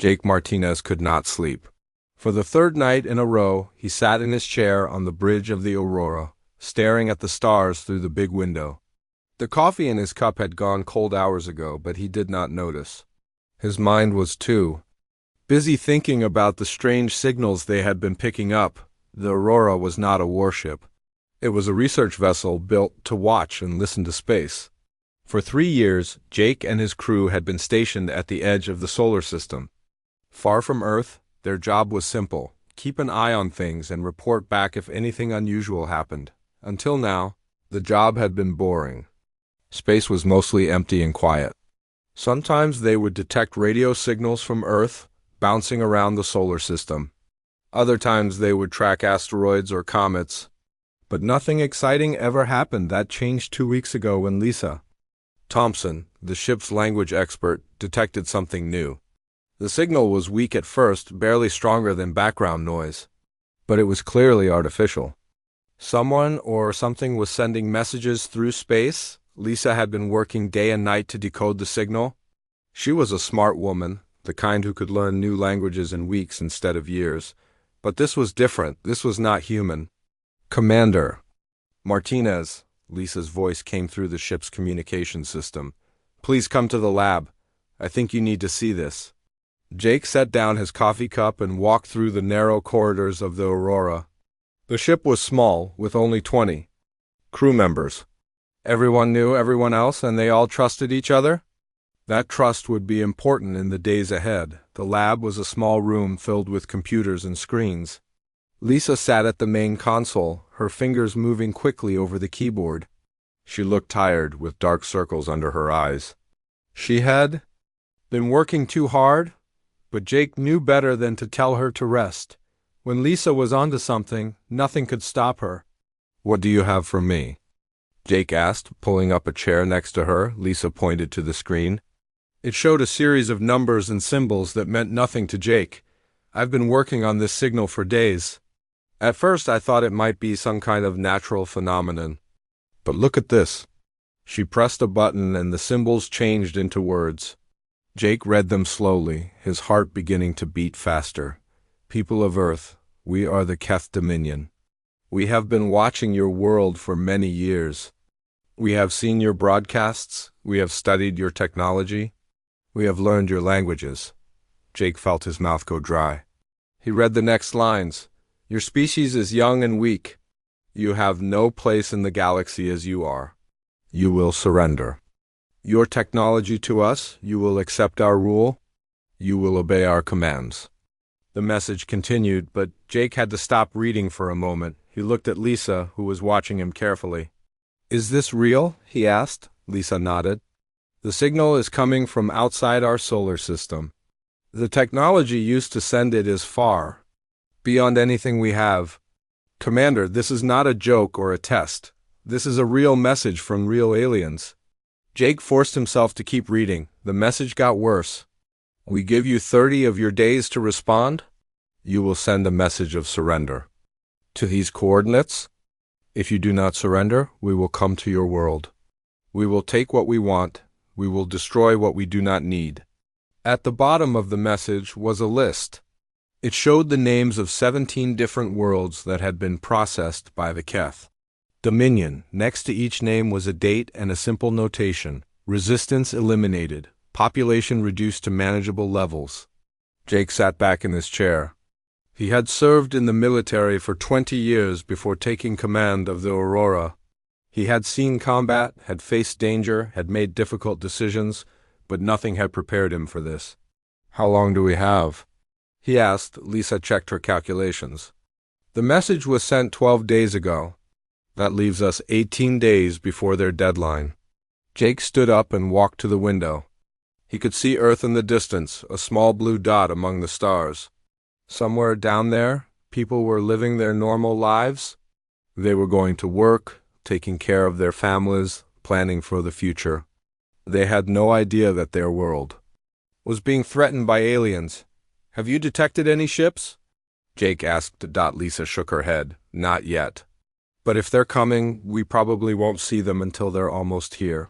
Jake Martinez could not sleep. For the third night in a row, he sat in his chair on the bridge of the Aurora, staring at the stars through the big window. The coffee in his cup had gone cold hours ago, but he did not notice. His mind was too busy thinking about the strange signals they had been picking up. The Aurora was not a warship. It was a research vessel built to watch and listen to space. For 3 years, Jake and his crew had been stationed at the edge of the solar system. Far from Earth, their job was simple: keep an eye on things and report back if anything unusual happened. Until now, the job had been boring. Space was mostly empty and quiet. Sometimes they would detect radio signals from Earth bouncing around the solar system. Other times they would track asteroids or comets. But nothing exciting ever happened. That changed 2 weeks ago when Lisa Thompson, the ship's language expert, detected something new. The signal was weak at first, barely stronger than background noise. But it was clearly artificial. Someone or something was sending messages through space. Lisa had been working day and night to decode the signal. She was a smart woman, the kind who could learn new languages in weeks instead of years. But this was different. This was not human. "Commander Martinez," Lisa's voice came through the ship's communication system. "Please come to the lab. I think you need to see this." Jake set down his coffee cup and walked through the narrow corridors of the Aurora. The ship was small, with only 20 crew members. Everyone knew everyone else, and they all trusted each other. That trust would be important in the days ahead. The lab was a small room filled with computers and screens. Lisa sat at the main console, her fingers moving quickly over the keyboard. She looked tired, with dark circles under her eyes. She had been working too hard, but Jake knew better than to tell her to rest. When Lisa was onto something, nothing could stop her. "What do you have for me?" Jake asked, pulling up a chair next to her. Lisa pointed to the screen. It showed a series of numbers and symbols that meant nothing to Jake. "I've been working on this signal for days. At first I thought it might be some kind of natural phenomenon. But look at this." She pressed a button and the symbols changed into words. Jake read them slowly, his heart beginning to beat faster. "People of Earth, we are the Keth Dominion. We have been watching your world for many years. We have seen your broadcasts. We have studied your technology. We have learned your languages." Jake felt his mouth go dry. He read the next lines. "Your species is young and weak. You have no place in the galaxy as you are. You will surrender your technology to us. You will accept our rule. You will obey our commands." The message continued, but Jake had to stop reading for a moment. He looked at Lisa, who was watching him carefully. "Is this real?" he asked. Lisa nodded. "The signal is coming from outside our solar system. The technology used to send it is far beyond anything we have. Commander, this is not a joke or a test. This is a real message from real aliens." Jake forced himself to keep reading. The message got worse. "We give you 30 of your days to respond. You will send a message of surrender to these coordinates. If you do not surrender, we will come to your world. We will take what we want. We will destroy what we do not need." At the bottom of the message was a list. It showed the names of 17 different worlds that had been processed by the Keth Dominion. Next to each name was a date and a simple notation: resistance eliminated, population reduced to manageable levels. Jake sat back in his chair. He had served in the military for 20 years before taking command of the Aurora. He had seen combat, had faced danger, had made difficult decisions, but nothing had prepared him for this. "How long do we have?" he asked. Lisa checked her calculations. "The message was sent 12 days ago. That leaves us 18 days before their deadline." Jake stood up and walked to the window. He could see Earth in the distance, a small blue dot among the stars. Somewhere down there, people were living their normal lives. They were going to work, taking care of their families, planning for the future. They had no idea that their world was being threatened by aliens. "Have you detected any ships?" Jake asked. Lisa shook her head. "Not yet. But if they're coming, we probably won't see them until they're almost here.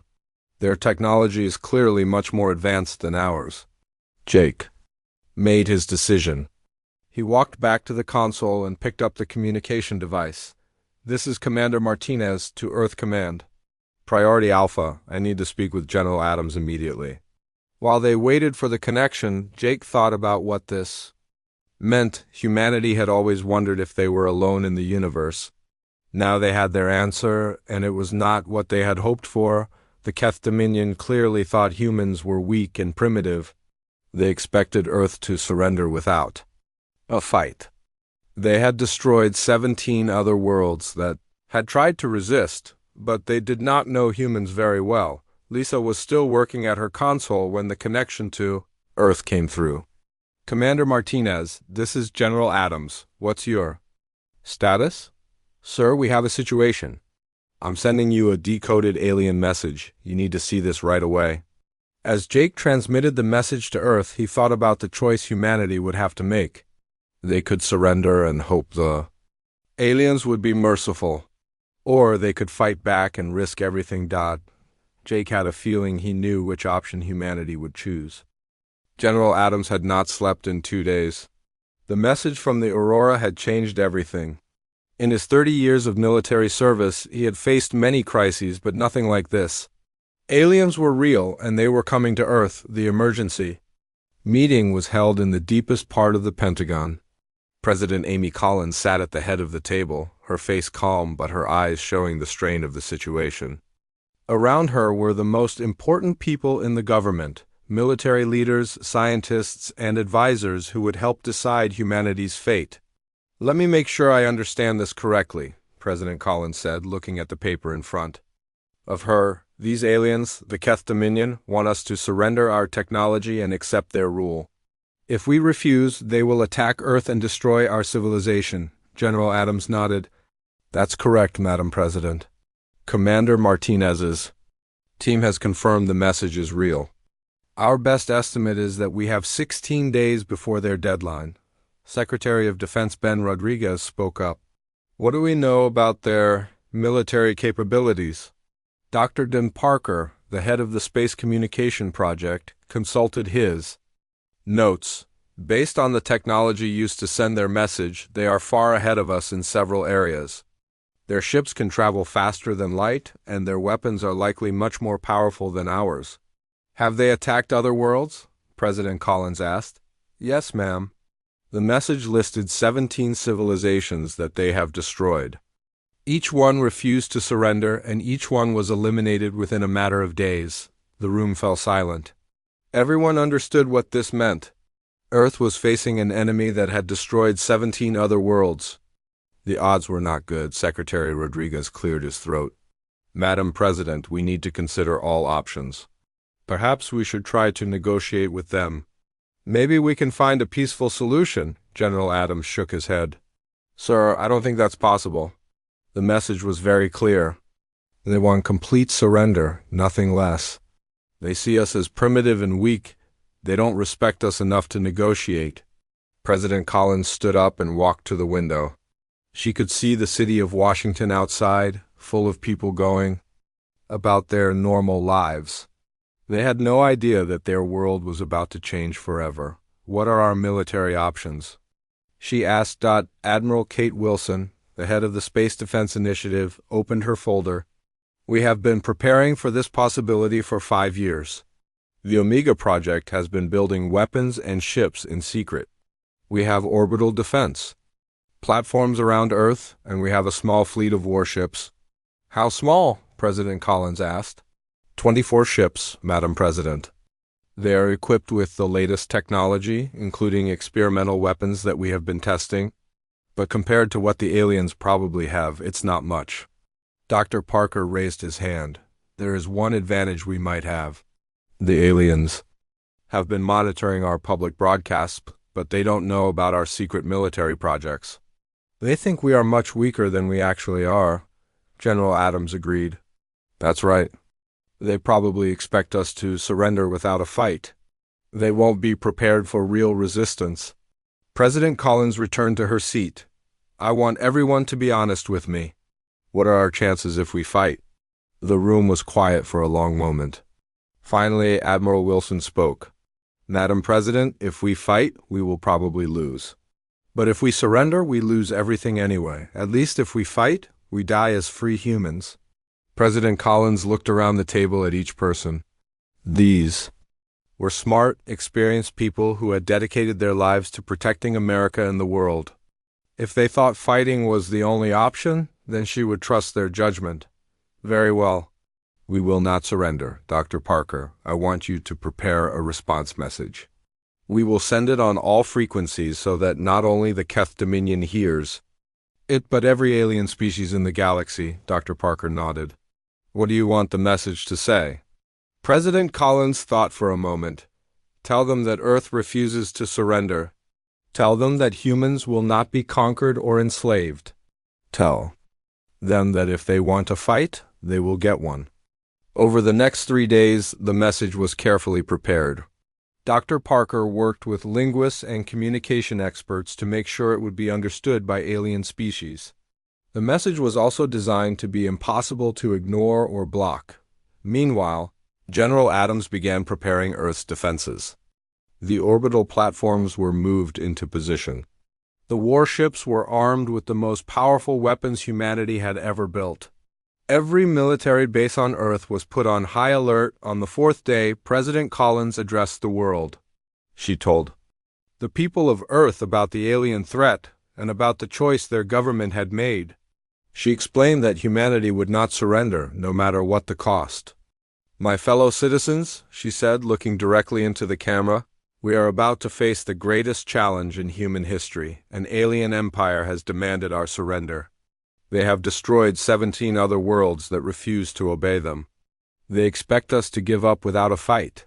Their technology is clearly much more advanced than ours." "Jake, made his decision. He walked back to the console and picked up the communication device. "This is Commander Martinez to Earth Command. Priority Alpha, I need to speak with General Adams immediately." While they waited for the connection, Jake thought about what this meant. Humanity had always wondered if they were alone in the universe. Now they had their answer, and it was not what they had hoped for. The Keth Dominion clearly thought humans were weak and primitive. They expected Earth to surrender without a fight. They had destroyed 17 other worlds that had tried to resist, but they did not know humans very well. Lisa was still working at her console when the connection to Earth came through. "Commander Martinez, this is General Adams. What's your status?" "Sir, we have a situation. I'm sending you a decoded alien message. You need to see this right away." As Jake transmitted the message to Earth, he thought about the choice humanity would have to make. They could surrender and hope the aliens would be merciful, or they could fight back and risk everything. Jake had a feeling he knew which option humanity would choose. General Adams had not slept in 2 days. The message from the Aurora had changed everything. In his 30 years of military service, he had faced many crises, but nothing like this. Aliens were real, and they were coming to Earth. The emergency meeting was held in the deepest part of the Pentagon. President Amy Collins sat at the head of the table, her face calm but her eyes showing the strain of the situation. Around her were the most important people in the government, military leaders, scientists, and advisors who would help decide humanity's fate. "Let me make sure I understand this correctly," President Collins said, looking at the paper in front of her. "These aliens, the Keth Dominion, want us to surrender our technology and accept their rule. If we refuse, they will attack Earth and destroy our civilization." General Adams nodded. "That's correct, Madam President. Commander Martinez's team has confirmed the message is real. Our best estimate is that we have 16 days before their deadline." Secretary of Defense Ben Rodriguez spoke up. "What do we know about their military capabilities?" Dr. Dan Parker, the head of the Space Communication Project, consulted his notes. "Based on the technology used to send their message, they are far ahead of us in several areas. Their ships can travel faster than light, and their weapons are likely much more powerful than ours." "Have they attacked other worlds?" President Collins asked. "Yes, ma'am. The message listed 17 civilizations that they have destroyed. Each one refused to surrender, and each one was eliminated within a matter of days." The room fell silent. Everyone understood what this meant. Earth was facing an enemy that had destroyed 17 other worlds. The odds were not good. Secretary Rodriguez cleared his throat. "Madam President, we need to consider all options. Perhaps we should try to negotiate with them. Maybe we can find a peaceful solution." General Adams shook his head. "Sir, I don't think that's possible." The message was very clear. They want complete surrender, nothing less. They see us as primitive and weak. They don't respect us enough to negotiate. President Collins stood up and walked to the window. She could see the city of Washington outside, full of people going about their normal lives. They had no idea that their world was about to change forever. "What are our military options?" she asked. Admiral Kate Wilson, the head of the Space Defense Initiative, opened her folder. "We have been preparing for this possibility for 5 years. The Omega Project has been building weapons and ships in secret. We have orbital defense platforms around Earth, and we have a small fleet of warships." "How small?" President Collins asked. 24 ships, Madam President. They are equipped with the latest technology, including experimental weapons that we have been testing. But compared to what the aliens probably have, it's not much." Dr. Parker raised his hand. "There is one advantage we might have. The aliens have been monitoring our public broadcasts, but they don't know about our secret military projects. They think we are much weaker than we actually are." General Adams agreed. "That's right. They probably expect us to surrender without a fight. They won't be prepared for real resistance." President Collins returned to her seat. "I want everyone to be honest with me. What are our chances if we fight?" The room was quiet for a long moment. Finally, Admiral Wilson spoke. Madam President, if we fight, we will probably lose. But if we surrender, we lose everything anyway. At least if we fight, we die as free humans. President Collins looked around the table at each person. These were smart, experienced people who had dedicated their lives to protecting America and the world. If they thought fighting was the only option, then she would trust their judgment. Very well. We will not surrender. Dr. Parker, I want you to prepare a response message. We will send it on all frequencies so that not only the Keth Dominion hears it, but every alien species in the galaxy. Dr. Parker nodded. What do you want the message to say? President Collins thought for a moment. Tell them that Earth refuses to surrender. Tell them that humans will not be conquered or enslaved. Tell them that if they want a fight, they will get one. Over the next 3 days, the message was carefully prepared. Dr. Parker worked with linguists and communication experts to make sure it would be understood by alien species. The message was also designed to be impossible to ignore or block. Meanwhile, General Adams began preparing Earth's defenses. The orbital platforms were moved into position. The warships were armed with the most powerful weapons humanity had ever built. Every military base on Earth was put on high alert. On the 4th day, President Collins addressed the world. She told the people of Earth about the alien threat and about the choice their government had made. She explained that humanity would not surrender, no matter what the cost. My fellow citizens, she said, looking directly into the camera, we are about to face the greatest challenge in human history. An alien empire has demanded our surrender. They have destroyed 17 other worlds that refuse to obey them. They expect us to give up without a fight.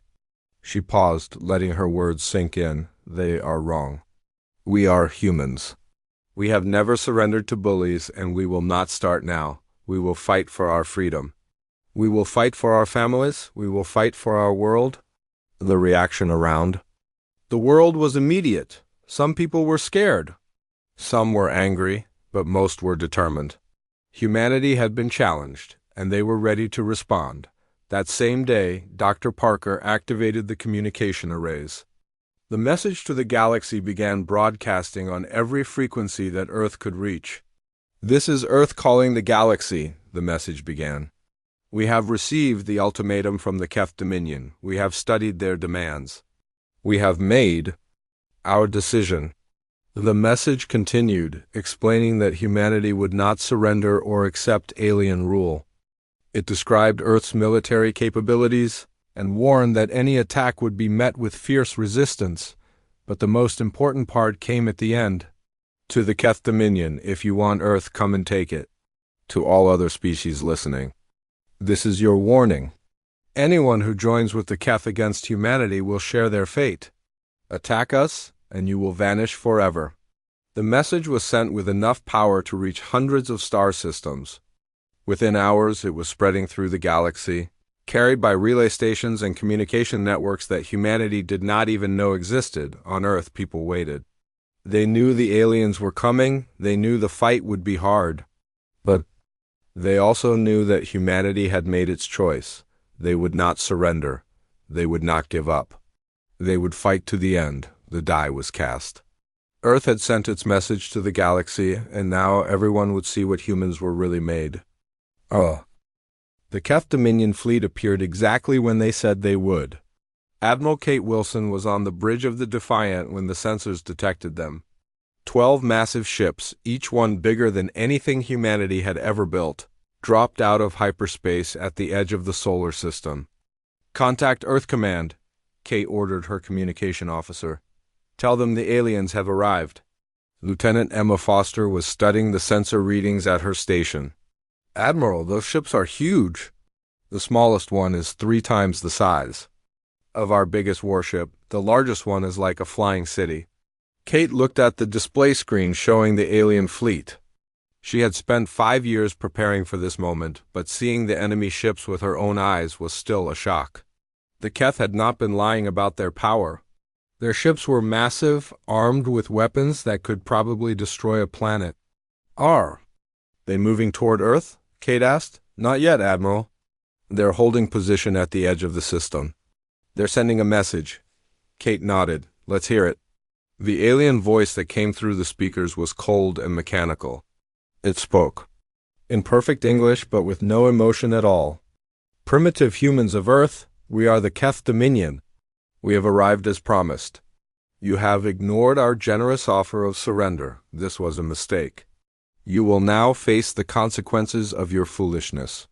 She paused, letting her words sink in. They are wrong. We are humans. We have never surrendered to bullies, and we will not start now. We will fight for our freedom. We will fight for our families. We will fight for our world. The reaction around the world was immediate. Some people were scared. Some were angry, but most were determined. Humanity had been challenged, and they were ready to respond. That same day, Dr. Parker activated the communication arrays. The message to the galaxy began broadcasting on every frequency that Earth could reach. This is Earth calling the galaxy, the message began. We have received the ultimatum from the Keth Dominion. We have studied their demands. We have made our decision. The message continued, explaining that humanity would not surrender or accept alien rule. It described Earth's military capabilities and warned that any attack would be met with fierce resistance, but the most important part came at the end. To the Keth Dominion, if you want Earth, come and take it. To all other species listening, this is your warning. Anyone who joins with the Keth against humanity will share their fate. Attack us, and you will vanish forever. The message was sent with enough power to reach hundreds of star systems. Within hours, it was spreading through the galaxy, carried by relay stations and communication networks that humanity did not even know existed. On Earth, people waited. They knew the aliens were coming. They knew the fight would be hard. But they also knew that humanity had made its choice. They would not surrender. They would not give up. They would fight to the end. The die was cast. Earth had sent its message to the galaxy, and now everyone would see what humans were really made. The Keth Dominion fleet appeared exactly when they said they would. Admiral Kate Wilson was on the bridge of the Defiant when the sensors detected them. 12 massive ships, each one bigger than anything humanity had ever built, dropped out of hyperspace at the edge of the solar system. Contact Earth Command, Kate ordered her communication officer. Tell them the aliens have arrived. Lieutenant Emma Foster was studying the sensor readings at her station. Admiral, those ships are huge. The smallest one is 3 times the size of our biggest warship. The largest one is like a flying city. Kate looked at the display screen showing the alien fleet. She had spent 5 years preparing for this moment, but seeing the enemy ships with her own eyes was still a shock. The Keth had not been lying about their power. Their ships were massive, armed with weapons that could probably destroy a planet. Are they moving toward Earth? Kate asked. Not yet, Admiral. They're holding position at the edge of the system. They're sending a message. Kate nodded. Let's hear it. The alien voice that came through the speakers was cold and mechanical. It spoke in perfect English, but with no emotion at all. Primitive humans of Earth, we are the Keth Dominion. We have arrived as promised. You have ignored our generous offer of surrender. This was a mistake. You will now face the consequences of your foolishness.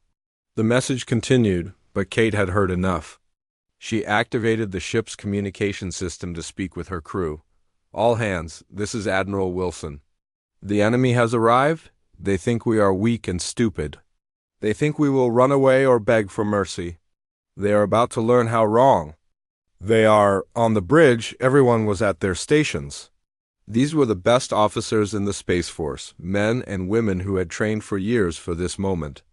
The message continued, but Kate had heard enough. She activated the ship's communication system to speak with her crew. All hands, this is Admiral Wilson. The enemy has arrived. They think we are weak and stupid. They think we will run away or beg for mercy. They are about to learn how wrong. They are on the bridge. Everyone was at their stations. These were the best officers in the Space Force, men and women who had trained for years for this moment.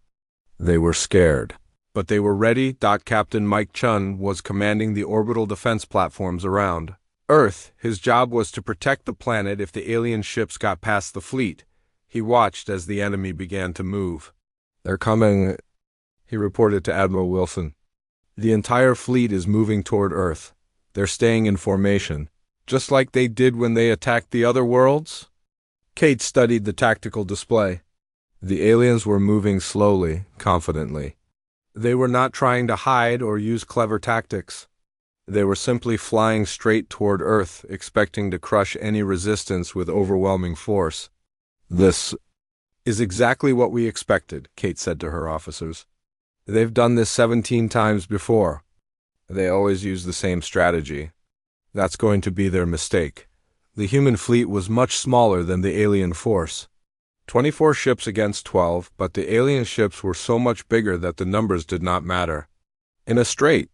They were scared, but they were ready. Captain Mike Chun was commanding the orbital defense platforms around Earth. His job was to protect the planet if the alien ships got past the fleet. He watched as the enemy began to move. They're coming, he reported to Admiral Wilson. The entire fleet is moving toward Earth. They're staying in formation, just like they did when they attacked the other worlds. Kate studied the tactical display. The aliens were moving slowly, confidently. They were not trying to hide or use clever tactics. They were simply flying straight toward Earth, expecting to crush any resistance with overwhelming force. This is exactly what we expected, Kate said to her officers. They've done this 17 times before. They always use the same strategy. That's going to be their mistake. The human fleet was much smaller than the alien force. 24 ships against 12, but the alien ships were so much bigger that the numbers did not matter. In a straight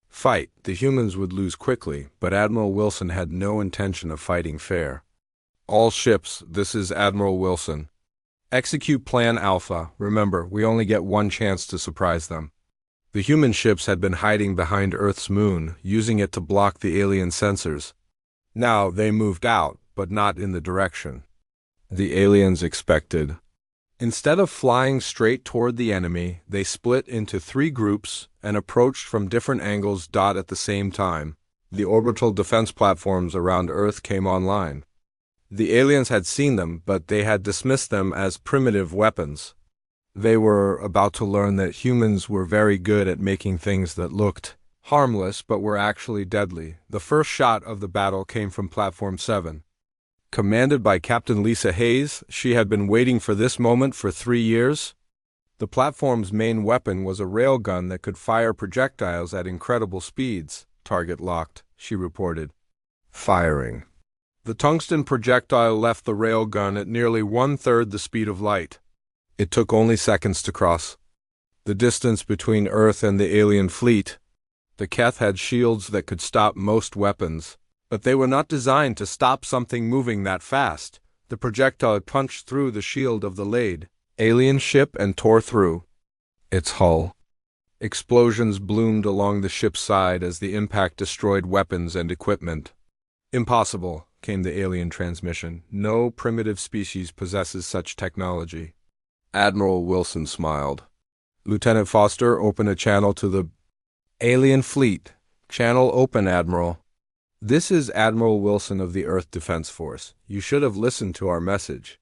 fight, the humans would lose quickly, but Admiral Wilson had no intention of fighting fair. All ships, this is Admiral Wilson. Execute Plan Alpha. Remember, we only get one chance to surprise them. The human ships had been hiding behind Earth's moon, using it to block the alien sensors. Now they moved out, but not in the direction the aliens expected. Instead of flying straight toward the enemy, they split into 3 groups and approached from different angles. At the same time, the orbital defense platforms around Earth came online. The aliens had seen them, but they had dismissed them as primitive weapons. They were about to learn that humans were very good at making things that looked harmless but were actually deadly. The first shot of the battle came from Platform 7. Commanded by Captain Lisa Hayes, she had been waiting for this moment for 3 years. The platform's main weapon was a railgun that could fire projectiles at incredible speeds. Target locked, she reported. Firing. The tungsten projectile left the railgun at nearly 1/3 the speed of light. It took only seconds to cross the distance between Earth and the alien fleet. The Keth had shields that could stop most weapons, but they were not designed to stop something moving that fast. The projectile punched through the shield of the laid alien ship and tore through its hull. Explosions bloomed along the ship's side as the impact destroyed weapons and equipment. Impossible, came the alien transmission. No primitive species possesses such technology. Admiral Wilson smiled. Lieutenant Foster, open a channel to the alien fleet. Channel open, Admiral. This is Admiral Wilson of the Earth Defense Force. You should have listened to our message.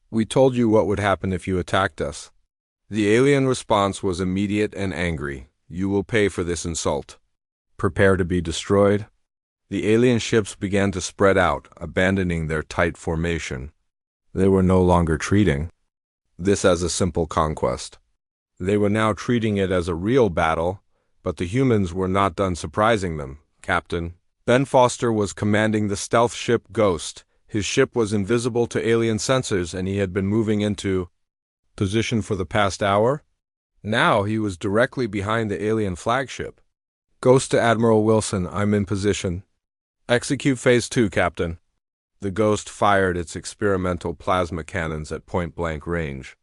We told you what would happen if you attacked us. The alien response was immediate and angry. You will pay for this insult. Prepare to be destroyed. The alien ships began to spread out, abandoning their tight formation. They were no longer treating this as a simple conquest. They were now treating it as a real battle, but the humans were not done surprising them. Captain Ben Foster was commanding the stealth ship Ghost. His ship was invisible to alien sensors, and he had been moving into position for the past hour. Now he was directly behind the alien flagship. Ghost to Admiral Wilson, I'm in position. Execute Phase 2, Captain. The Ghost fired its experimental plasma cannons at point-blank range.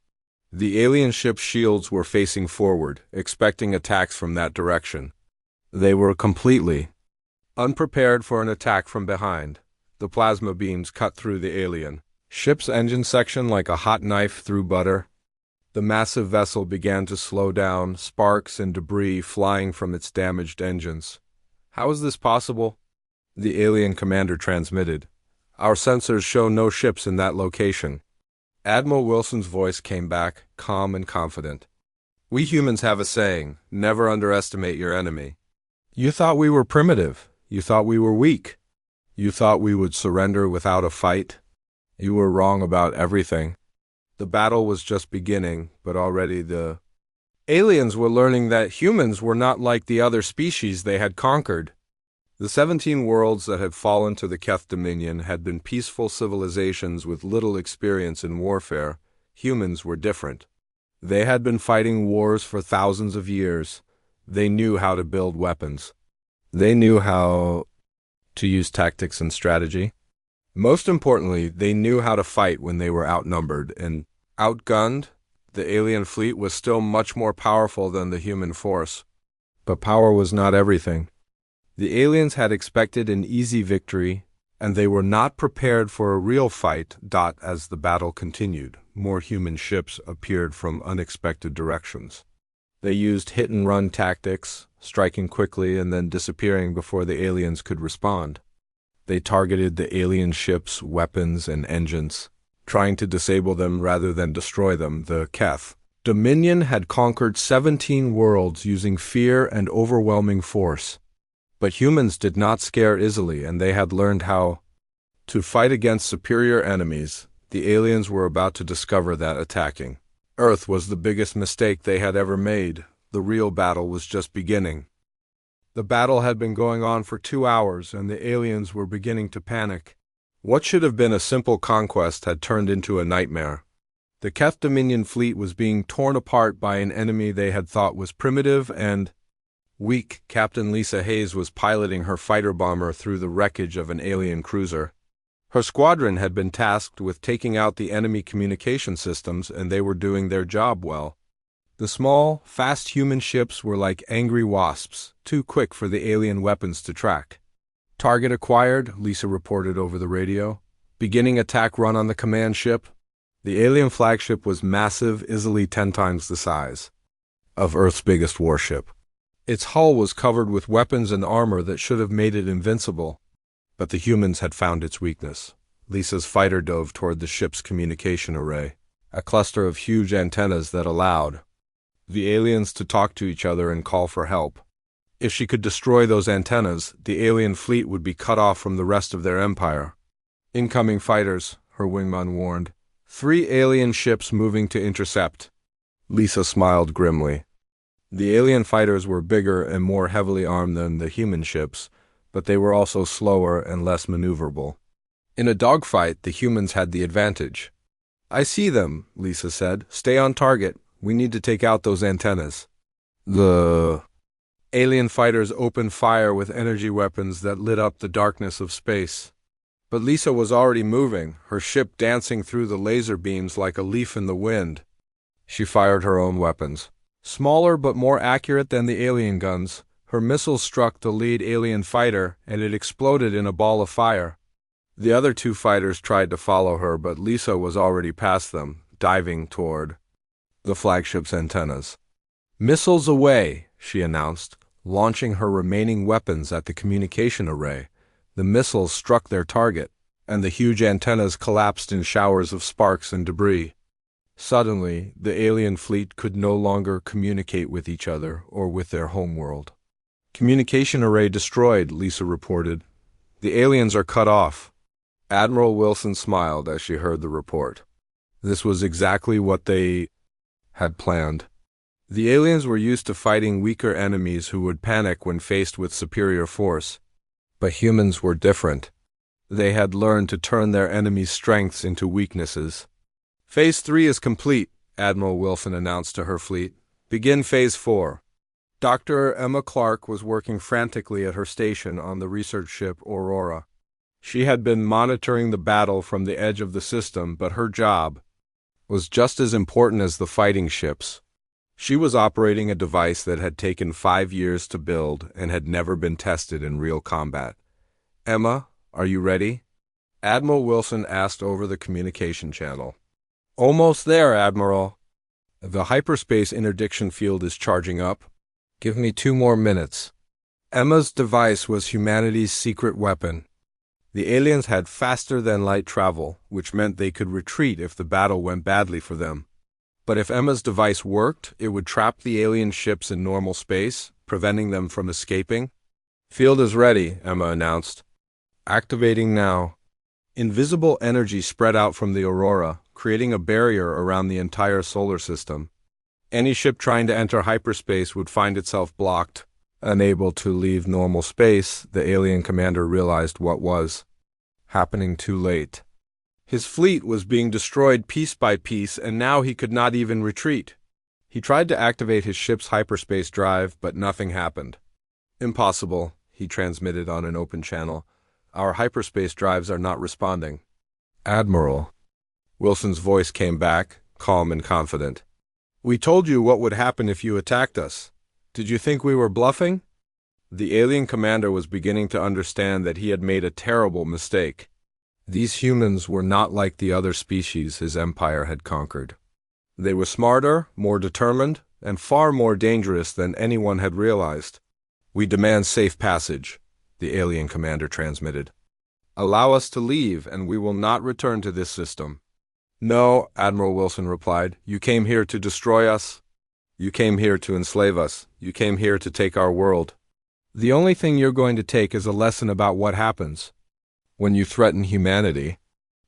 The alien ship's shields were facing forward, expecting attacks from that direction. They were completely unprepared for an attack from behind. The plasma beams cut through the alien ship's engine section like a hot knife through butter. The massive vessel began to slow down, sparks and debris flying from its damaged engines. How is this possible? The alien commander transmitted. Our sensors show no ships in that location. Admiral Wilson's voice came back, calm and confident. We humans have a saying, never underestimate your enemy. You thought we were primitive. You thought we were weak. You thought we would surrender without a fight. You were wrong about everything. The battle was just beginning, but already the aliens were learning that humans were not like the other species they had conquered. The 17 worlds that had fallen to the Keth Dominion had been peaceful civilizations with little experience in warfare. Humans were different. They had been fighting wars for thousands of years. They knew how to build weapons. They knew how to use tactics and strategy. Most importantly, they knew how to fight when they were outnumbered and outgunned. The alien fleet was still much more powerful than the human force. But power was not everything. The aliens had expected an easy victory, and they were not prepared for a real fight. As the battle continued, more human ships appeared from unexpected directions. They used hit-and-run tactics, striking quickly and then disappearing before the aliens could respond. They targeted the alien ships' weapons and engines, trying to disable them rather than destroy them. The Keth Dominion had conquered 17 worlds using fear and overwhelming force. But humans did not scare easily, and they had learned how to fight against superior enemies. The aliens were about to discover that attacking Earth was the biggest mistake they had ever made. The real battle was just beginning. The battle had been going on for 2 hours, and the aliens were beginning to panic. What should have been a simple conquest had turned into a nightmare. The Keth Dominion fleet was being torn apart by an enemy they had thought was primitive and weak. Captain Lisa Hayes was piloting her fighter bomber through the wreckage of an alien cruiser. Her squadron had been tasked with taking out the enemy communication systems, and they were doing their job well. The small, fast human ships were like angry wasps, too quick for the alien weapons to track. Target acquired, Lisa reported over the radio. Beginning attack run on the command ship. The alien flagship was massive, easily 10 times the size of Earth's biggest warship. Its hull was covered with weapons and armor that should have made it invincible. But the humans had found its weakness. Lisa's fighter dove toward the ship's communication array, a cluster of huge antennas that allowed the aliens to talk to each other and call for help. If she could destroy those antennas, the alien fleet would be cut off from the rest of their empire. Incoming fighters, her wingman warned. 3 alien ships moving to intercept. Lisa smiled grimly. The alien fighters were bigger and more heavily armed than the human ships, but they were also slower and less maneuverable. In a dogfight, the humans had the advantage. I see them, Lisa said. Stay on target. We need to take out those antennas. The alien fighters opened fire with energy weapons that lit up the darkness of space. But Lisa was already moving, her ship dancing through the laser beams like a leaf in the wind. She fired her own weapons. Smaller but more accurate than the alien guns, her missiles struck the lead alien fighter, and it exploded in a ball of fire. The other 2 fighters tried to follow her, but Lisa was already past them, diving toward the flagship's antennas. Missiles away, she announced, launching her remaining weapons at the communication array. The missiles struck their target, and the huge antennas collapsed in showers of sparks and debris. Suddenly, the alien fleet could no longer communicate with each other or with their homeworld. Communication array destroyed, Lisa reported. The aliens are cut off. Admiral Wilson smiled as she heard the report. This was exactly what they had planned. The aliens were used to fighting weaker enemies who would panic when faced with superior force. But humans were different. They had learned to turn their enemies' strengths into weaknesses. Phase 3 is complete, Admiral Wilson announced to her fleet. Begin Phase 4. Dr. Emma Clark was working frantically at her station on the research ship Aurora. She had been monitoring the battle from the edge of the system, but her job was just as important as the fighting ships. She was operating a device that had taken 5 years to build and had never been tested in real combat. Emma, are you ready? Admiral Wilson asked over the communication channel. Almost there, Admiral. The hyperspace interdiction field is charging up. Give me 2 more minutes. Emma's device was humanity's secret weapon. The aliens had faster-than-light travel, which meant they could retreat if the battle went badly for them. But if Emma's device worked, it would trap the alien ships in normal space, preventing them from escaping. "Field is ready," Emma announced. "Activating now." Invisible energy spread out from the aurora, creating a barrier around the entire solar system. Any ship trying to enter hyperspace would find itself blocked. Unable to leave normal space, the alien commander realized what was happening too late. His fleet was being destroyed piece by piece, and now he could not even retreat. He tried to activate his ship's hyperspace drive, but nothing happened. "Impossible," he transmitted on an open channel. "Our hyperspace drives are not responding." "Admiral," Wilson's voice came back, calm and confident. "We told you what would happen if you attacked us. Did you think we were bluffing?" The alien commander was beginning to understand that he had made a terrible mistake. These humans were not like the other species his empire had conquered. They were smarter, more determined, and far more dangerous than anyone had realized. "We demand safe passage," the alien commander transmitted. "Allow us to leave, and we will not return to this system." "No," Admiral Wilson replied. "You came here to destroy us. You came here to enslave us. You came here to take our world. The only thing you're going to take is a lesson about what happens when you threaten humanity."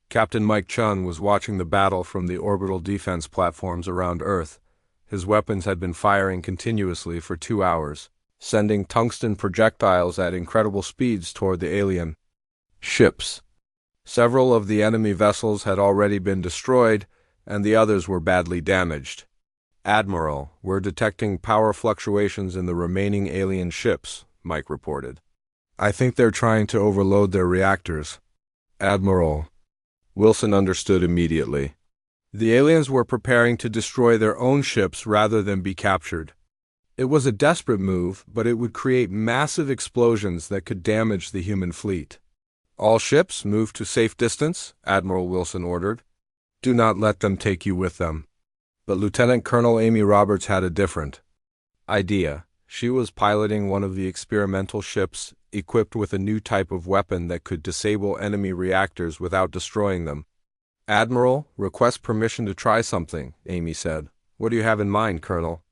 Captain Mike Chun was watching the battle from the orbital defense platforms around Earth. His weapons had been firing continuously for 2 hours, sending tungsten projectiles at incredible speeds toward the alien ships. Several of the enemy vessels had already been destroyed, and the others were badly damaged. "Admiral, we're detecting power fluctuations in the remaining alien ships," Mike reported. "I think they're trying to overload their reactors." "Admiral," Wilson understood immediately. The aliens were preparing to destroy their own ships rather than be captured. It was a desperate move, but it would create massive explosions that could damage the human fleet. "All ships move to safe distance," Admiral Wilson ordered. "Do not let them take you with them." But Lieutenant Colonel Amy Roberts had a different idea. She was piloting one of the experimental ships, equipped with a new type of weapon that could disable enemy reactors without destroying them. "Admiral, request permission to try something," Amy said. "What do you have in mind, Colonel?"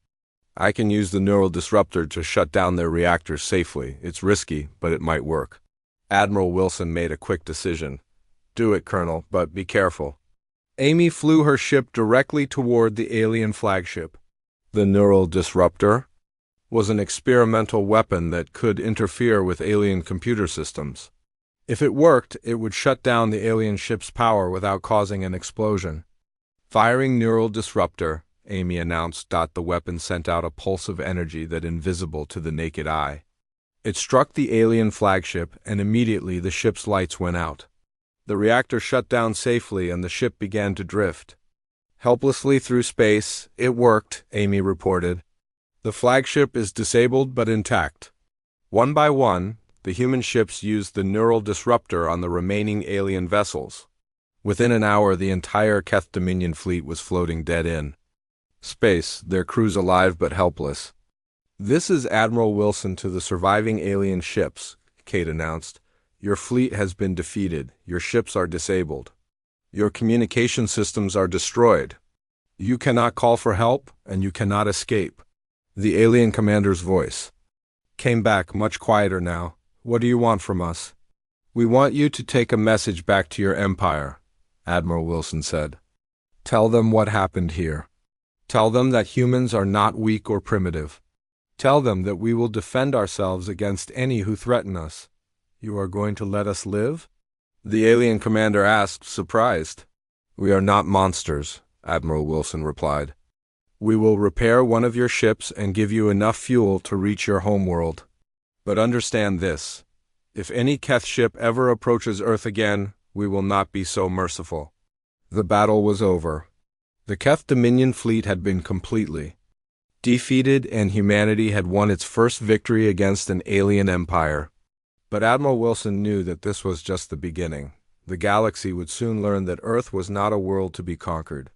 "I can use the neural disruptor to shut down their reactors safely. It's risky, but it might work." Admiral Wilson made a quick decision. "Do it, Colonel, but be careful." Amy flew her ship directly toward the alien flagship. The neural disruptor was an experimental weapon that could interfere with alien computer systems. If it worked, it would shut down the alien ship's power without causing an explosion. "Firing neural disruptor," Amy announced. The weapon sent out a pulse of energy that invisible to the naked eye. It struck the alien flagship, and immediately the ship's lights went out. The reactor shut down safely, and the ship began to drift helplessly through space. "It worked," Amy reported. "The flagship is disabled but intact." One by one, the human ships used the neural disruptor on the remaining alien vessels. Within an hour, the entire Keth Dominion fleet was floating dead in space, their crews alive but helpless. "This is Admiral Wilson to the surviving alien ships," Kate announced. "Your fleet has been defeated. Your ships are disabled. Your communication systems are destroyed. You cannot call for help, and you cannot escape." The alien commander's voice came back, much quieter now. "What do you want from us?" "We want you to take a message back to your empire," Admiral Wilson said. "Tell them what happened here. Tell them that humans are not weak or primitive. Tell them that we will defend ourselves against any who threaten us. You are going to let us live?" The alien commander asked, surprised. "We are not monsters," Admiral Wilson replied. "We will repair one of your ships and give you enough fuel to reach your homeworld. But understand this. If any Keth ship ever approaches Earth again, we will not be so merciful." The battle was over. The Keth Dominion fleet had been completely defeated, and humanity had won its first victory against an alien empire. But Admiral Wilson knew that this was just the beginning. The galaxy would soon learn that Earth was not a world to be conquered.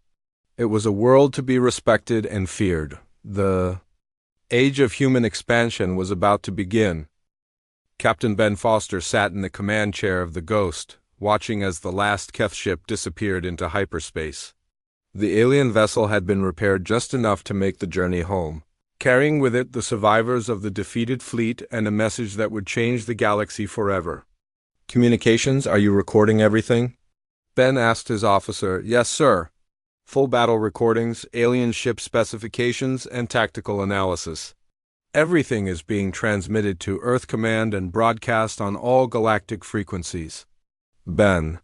It was a world to be respected and feared. The age of human expansion was about to begin. Captain Ben Foster sat in the command chair of the Ghost, watching as the last Keth ship disappeared into hyperspace. The alien vessel had been repaired just enough to make the journey home, carrying with it the survivors of the defeated fleet and a message that would change the galaxy forever. "Communications, are you recording everything?" Ben asked his officer. "Yes, sir. Full battle recordings, alien ship specifications, and tactical analysis. Everything is being transmitted to Earth Command and broadcast on all galactic frequencies." Ben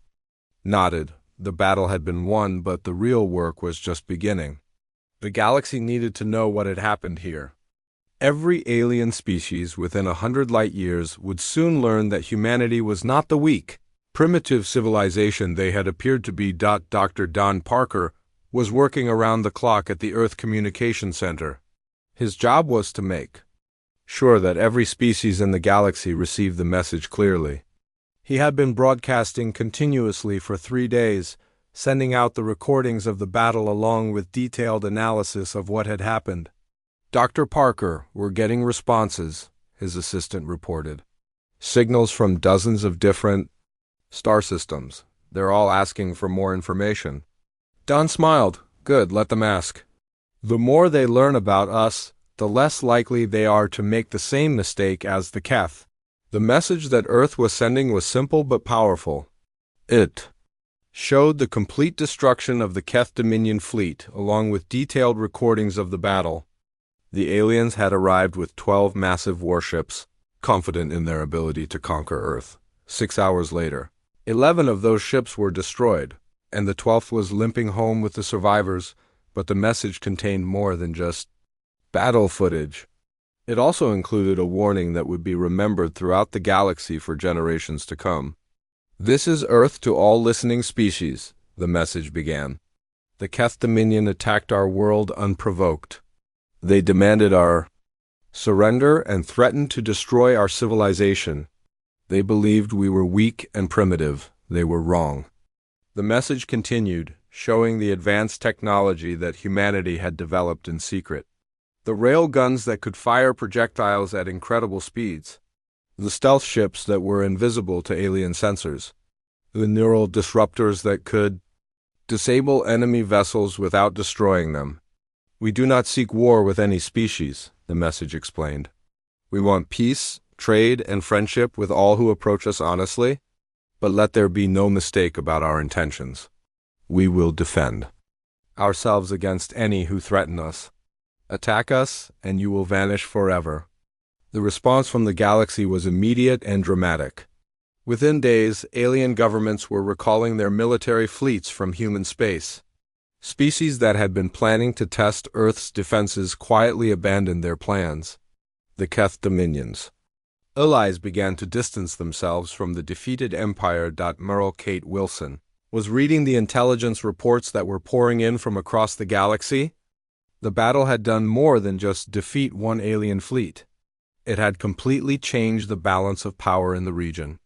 nodded. The battle had been won, but the real work was just beginning. The galaxy needed to know what had happened here. Every alien species within 100 light-years would soon learn that humanity was not the weak, primitive civilization they had appeared to be. Dr. Don Parker was working around the clock at the Earth Communication Center. His job was to make sure that every species in the galaxy received the message clearly. He had been broadcasting continuously for 3 days, sending out the recordings of the battle along with detailed analysis of what had happened. "Dr. Parker, we're getting responses," his assistant reported. "Signals from dozens of different star systems. They're all asking for more information." Don smiled. "Good, let them ask. The more they learn about us, the less likely they are to make the same mistake as the Keth." The message that Earth was sending was simple but powerful. It showed the complete destruction of the Keth Dominion fleet, along with detailed recordings of the battle. The aliens had arrived with 12 massive warships, confident in their ability to conquer Earth. 6 hours later, 11 of those ships were destroyed, and the 12th was limping home with the survivors, but the message contained more than just battle footage. It also included a warning that would be remembered throughout the galaxy for generations to come. "This is Earth to all listening species," the message began. "The Keth Dominion attacked our world unprovoked. They demanded our surrender and threatened to destroy our civilization. They believed we were weak and primitive. They were wrong." The message continued, showing the advanced technology that humanity had developed in secret. The rail guns that could fire projectiles at incredible speeds. The stealth ships that were invisible to alien sensors. The neural disruptors that could disable enemy vessels without destroying them. "We do not seek war with any species," the message explained. "We want peace, trade, and friendship with all who approach us honestly, but let there be no mistake about our intentions. We will defend ourselves against any who threaten us. Attack us, and you will vanish forever." The response from the galaxy was immediate and dramatic. Within days, alien governments were recalling their military fleets from human space. Species that had been planning to test Earth's defenses quietly abandoned their plans. The Keth Dominions. Allies began to distance themselves from the defeated empire. Merle Kate Wilson was reading the intelligence reports that were pouring in from across the galaxy. The battle had done more than just defeat one alien fleet. It had completely changed the balance of power in the region.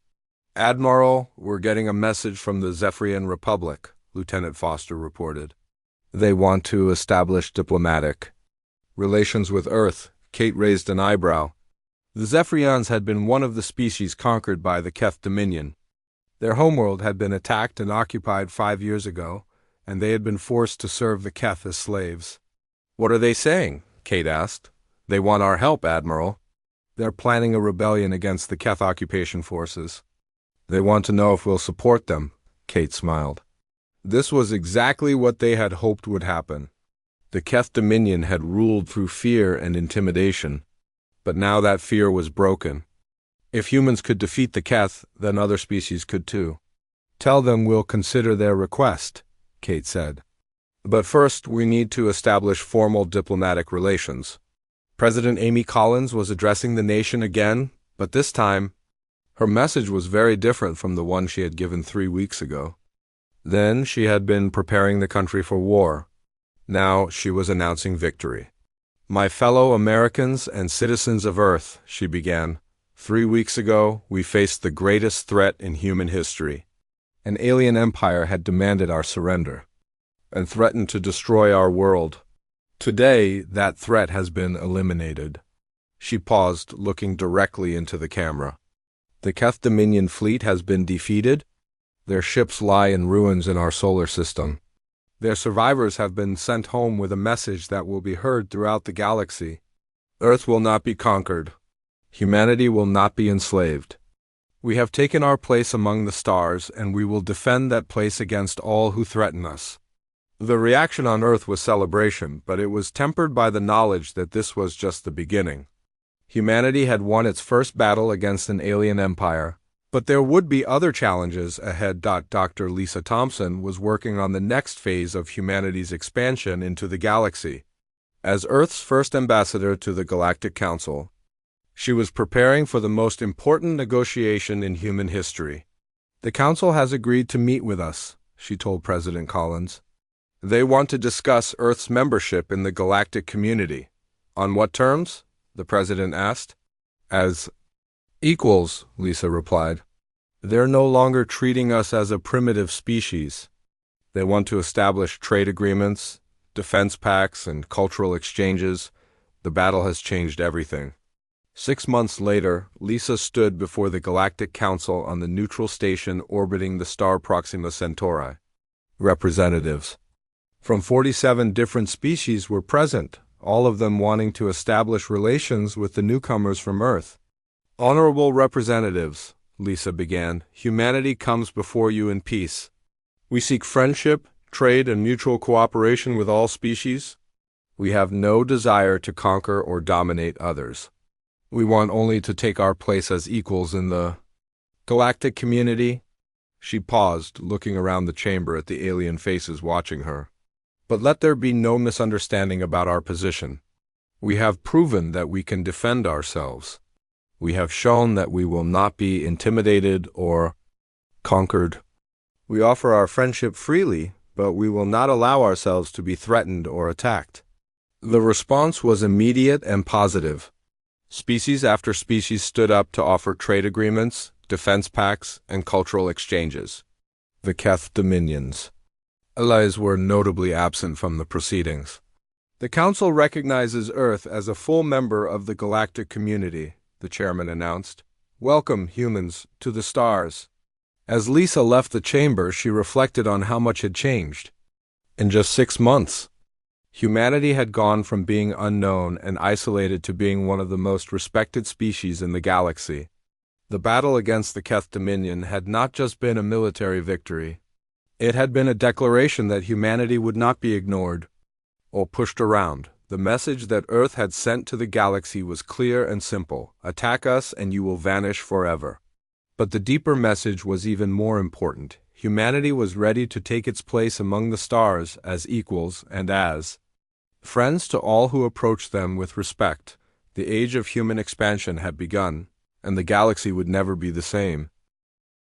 "Admiral, we're getting a message from the Zephyrian Republic," Lieutenant Foster reported. "They want to establish diplomatic relations with Earth." Kate raised an eyebrow. The Zephyrians had been one of the species conquered by the Keth Dominion. Their homeworld had been attacked and occupied 5 years ago, and they had been forced to serve the Keth as slaves. "What are they saying?" Kate asked. "They want our help, Admiral. They're planning a rebellion against the Keth occupation forces. They want to know if we'll support them," Kate smiled. This was exactly what they had hoped would happen. The Keth Dominion had ruled through fear and intimidation, but now that fear was broken. If humans could defeat the Keth, then other species could too. "Tell them we'll consider their request," Kate said. "But first, we need to establish formal diplomatic relations." President Amy Collins was addressing the nation again, but this time, her message was very different from the one she had given 3 weeks ago. Then she had been preparing the country for war. Now she was announcing victory. "My fellow Americans and citizens of Earth," she began, 3 weeks ago, we faced the greatest threat in human history. An alien empire had demanded our surrender and threatened to destroy our world. Today, that threat has been eliminated." She paused, looking directly into the camera. The Keth Dominion fleet has been defeated. Their ships lie in ruins in our solar system. Their survivors have been sent home with a message that will be heard throughout the galaxy. Earth will not be conquered. Humanity will not be enslaved. We have taken our place among the stars, and we will defend that place against all who threaten us. The reaction on Earth was celebration, but it was tempered by the knowledge that this was just the beginning. Humanity had won its first battle against an alien empire, but there would be other challenges ahead. Dr. Lisa Thompson was working on the next phase of humanity's expansion into the galaxy. As Earth's first ambassador to the Galactic Council, she was preparing for the most important negotiation in human history. "The Council has agreed to meet with us," she told President Collins. "They want to discuss Earth's membership in the galactic community." "On what terms?" the President asked. "As equals," Lisa replied. "They're no longer treating us as a primitive species. They want to establish trade agreements, defense pacts, and cultural exchanges. The battle has changed everything." 6 months later, Lisa stood before the Galactic Council on the neutral station orbiting the star Proxima Centauri. Representatives from 47 different species were present, all of them wanting to establish relations with the newcomers from Earth. "Honorable representatives," Lisa began, "humanity comes before you in peace. We seek friendship, trade, and mutual cooperation with all species. We have no desire to conquer or dominate others. We want only to take our place as equals in the galactic community." She paused, looking around the chamber at the alien faces watching her. "But let there be no misunderstanding about our position. We have proven that we can defend ourselves. We have shown that we will not be intimidated or conquered. We offer our friendship freely, but we will not allow ourselves to be threatened or attacked." The response was immediate and positive. Species after species stood up to offer trade agreements, defense pacts, and cultural exchanges. The Keth Dominions allies were notably absent from the proceedings. "The Council recognizes Earth as a full member of the galactic community," the chairman announced. "Welcome, humans, to the stars." As Lisa left the chamber, she reflected on how much had changed. In just 6 months, humanity had gone from being unknown and isolated to being one of the most respected species in the galaxy. The battle against the Keth Dominion had not just been a military victory. It had been a declaration that humanity would not be ignored or pushed around. The message that Earth had sent to the galaxy was clear and simple: attack us and you will vanish forever. But the deeper message was even more important. Humanity was ready to take its place among the stars as equals and as friends to all who approached them with respect. The age of human expansion had begun, and the galaxy would never be the same.